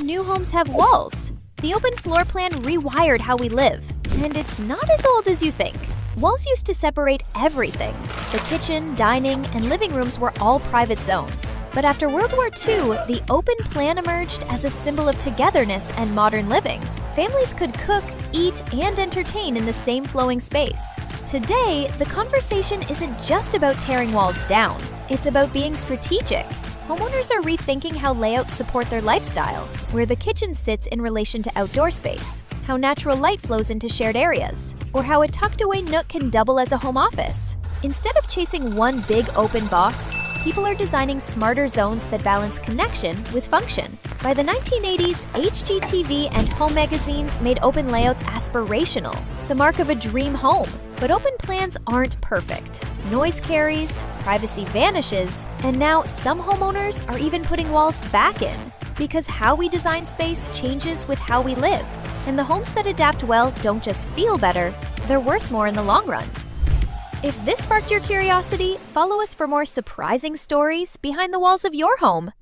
new homes have walls? The open floor plan rewired how we live, and it's not as old as you think. Walls used to separate everything. The kitchen, dining, and living rooms were all private zones. But after World War II, the open plan emerged as a symbol of togetherness and modern living. Families could cook, eat, and entertain in the same flowing space. Today, the conversation isn't just about tearing walls down. It's about being strategic. Homeowners are rethinking how layouts support their lifestyle, where the kitchen sits in relation to outdoor space, how natural light flows into shared areas, or how a tucked-away nook can double as a home office. Instead of chasing one big open box, people are designing smarter zones that balance connection with function. By the 1980s, HGTV and home magazines made open layouts aspirational, the mark of a dream home. But open plans aren't perfect. Noise carries, privacy vanishes, and now some homeowners are even putting walls back in. Because how we design space changes with how we live. And the homes that adapt well don't just feel better, they're worth more in the long run. If this sparked your curiosity, follow us for more surprising stories behind the walls of your home.